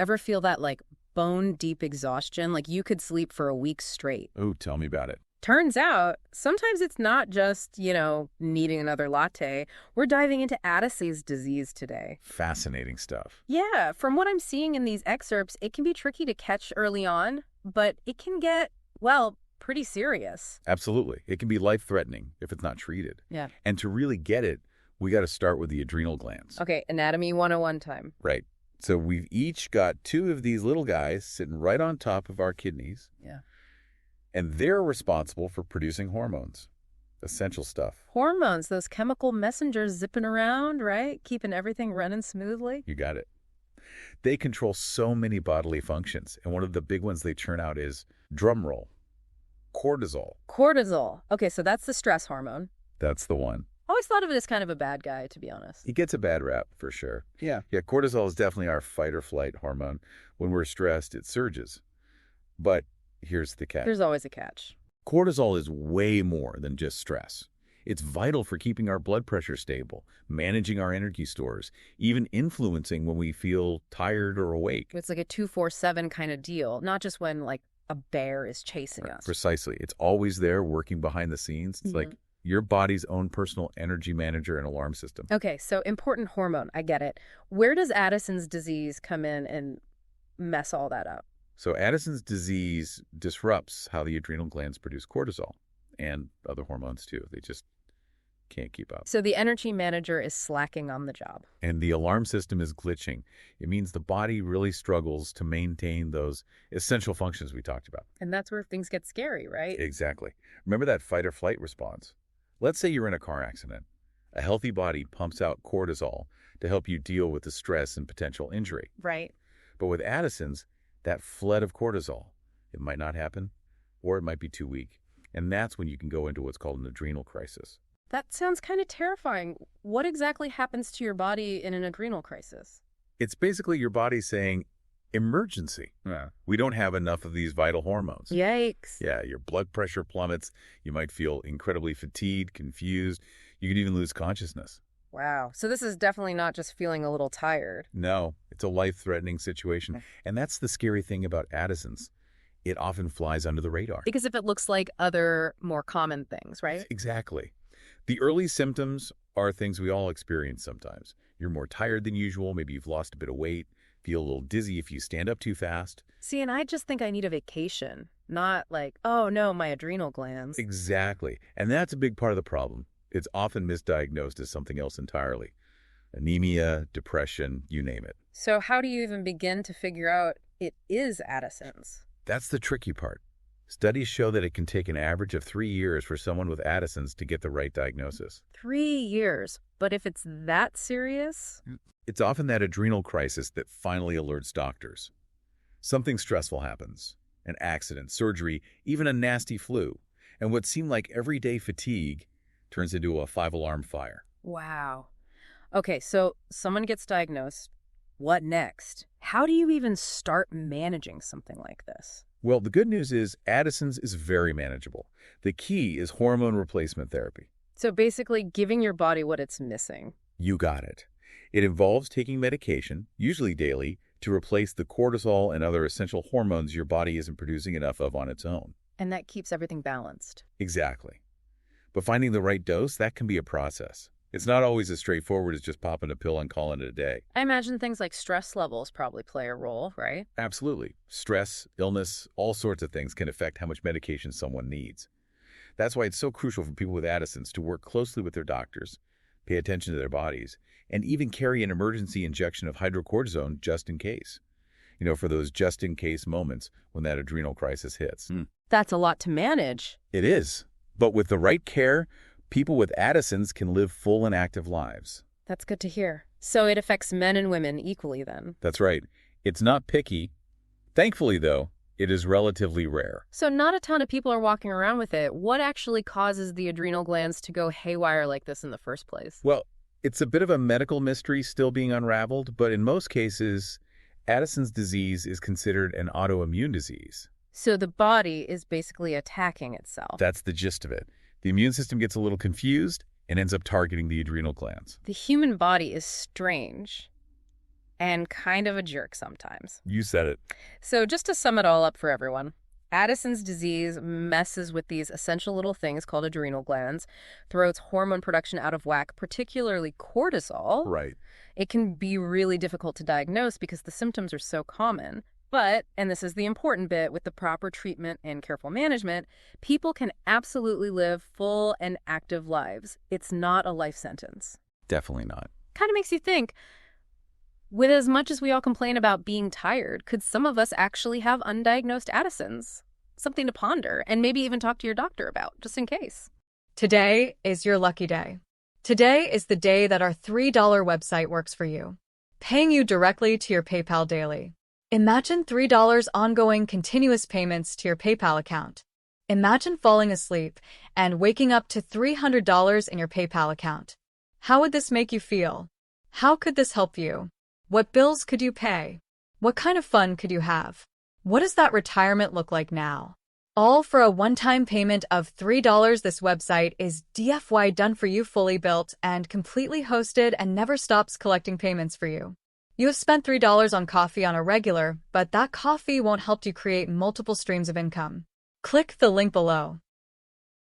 Ever feel that, like, bone-deep exhaustion? Like, you could sleep for a week straight. Oh, tell me about it. Turns out, sometimes it's not just, needing another latte. We're diving into Addison's disease today. Fascinating stuff. Yeah, from what I'm seeing in these excerpts, it can be tricky to catch early on, but it can get, well, pretty serious. Absolutely. It can be life-threatening if it's not treated. Yeah. And to really get it, we got to start with the adrenal glands. Okay, Anatomy 101 time. Right. So we've each got two of these little guys sitting right on top of our kidneys. Yeah. And they're responsible for producing hormones, essential stuff. Hormones, those chemical messengers zipping around, right? Keeping everything running smoothly. You got it. They control so many bodily functions. And one of the big ones they churn out is, drum roll, cortisol. Cortisol. Okay, so that's the stress hormone. That's the one. Always thought of it as kind of a bad guy, to be honest. He gets a bad rap, for sure. Yeah, cortisol is definitely our fight or flight hormone. When we're stressed, it surges. But here's the catch. There's always a catch. Cortisol is way more than just stress. It's vital for keeping our blood pressure stable, managing our energy stores, even influencing when we feel tired or awake. It's like a 24/7 kind of deal, not just when, like, a bear is chasing us. Precisely. It's always there working behind the scenes. It's like your body's own personal energy manager and alarm system. Okay, so important hormone. I get it. Where does Addison's disease come in and mess all that up? So Addison's disease disrupts how the adrenal glands produce cortisol and other hormones too. They just can't keep up. So the energy manager is slacking on the job. And the alarm system is glitching. It means the body really struggles to maintain those essential functions we talked about. And that's where things get scary, right? Exactly. Remember that fight or flight response? Let's say you're in a car accident. A healthy body pumps out cortisol to help you deal with the stress and potential injury. Right. But with Addison's, that flood of cortisol, it might not happen, or it might be too weak. And that's when you can go into what's called an adrenal crisis. That sounds kind of terrifying. What exactly happens to your body in an adrenal crisis? It's basically your body saying, emergency. We don't have enough of these vital hormones. Yikes. Yeah, your blood pressure plummets. You might feel incredibly fatigued, confused. You can even lose consciousness. Wow. So this is definitely not just feeling a little tired. No, it's a life-threatening situation. And that's the scary thing about Addison's. It often flies under the radar. Because if it looks like other more common things, right? Exactly. The early symptoms are things we all experience sometimes. You're more tired than usual. Maybe you've lost a bit of weight. Feel a little dizzy if you stand up too fast. See, and I just think I need a vacation, not like, oh no, my adrenal glands. Exactly. And that's a big part of the problem. It's often misdiagnosed as something else entirely. Anemia, depression, you name it. So how do you even begin to figure out it is Addison's? That's the tricky part. Studies show that it can take an average of 3 years for someone with Addison's to get the right diagnosis. 3 years? But if it's that serious? It's often that adrenal crisis that finally alerts doctors. Something stressful happens. An accident, surgery, even a nasty flu. And what seemed like everyday fatigue turns into a 5-alarm fire. Wow. Okay, so someone gets diagnosed. What next? How do you even start managing something like this? Well, the good news is Addison's is very manageable. The key is hormone replacement therapy. So basically giving your body what it's missing. You got it. It involves taking medication, usually daily, to replace the cortisol and other essential hormones your body isn't producing enough of on its own. And that keeps everything balanced. Exactly. But finding the right dose, that can be a process. It's not always as straightforward as just popping a pill and calling it a day. I imagine things like stress levels probably play a role, right? Absolutely. Stress, illness, all sorts of things can affect how much medication someone needs. That's why it's so crucial for people with Addison's to work closely with their doctors, pay attention to their bodies, and even carry an emergency injection of hydrocortisone just in case. You know, for those just-in-case moments when that adrenal crisis hits. That's a lot to manage. It is. But with the right care, people with Addison's can live full and active lives. That's good to hear. So it affects men and women equally then. That's right. It's not picky. Thankfully, though, it is relatively rare. So not a ton of people are walking around with it. What actually causes the adrenal glands to go haywire like this in the first place? Well, it's a bit of a medical mystery still being unraveled, but in most cases, Addison's disease is considered an autoimmune disease. So the body is basically attacking itself. That's the gist of it. The immune system gets a little confused and ends up targeting the adrenal glands. The human body is strange. and kind of a jerk sometimes. You said it. So just to sum it all up for everyone, Addison's disease messes with these essential little things called adrenal glands, throws hormone production out of whack, particularly cortisol. Right. It can be really difficult to diagnose because the symptoms are so common. But, and this is the important bit, with the proper treatment and careful management, people can absolutely live full and active lives. It's not a life sentence. Definitely not. Kind of makes you think, with as much as we all complain about being tired, could some of us actually have undiagnosed Addison's? Something to ponder, and maybe even talk to your doctor about, just in case. Today is your lucky day. Today is the day that our $3 website works for you, paying you directly to your PayPal daily. Imagine $3 ongoing continuous payments to your PayPal account. Imagine falling asleep and waking up to $300 in your PayPal account. How would this make you feel? How could this help you? What bills could you pay? What kind of fun could you have? What does that retirement look like now? All for a one-time payment of $3. This website is DFY done for you, fully built and completely hosted, and never stops collecting payments for you. You have spent $3 on coffee on a regular, but that coffee won't help you create multiple streams of income. Click the link below.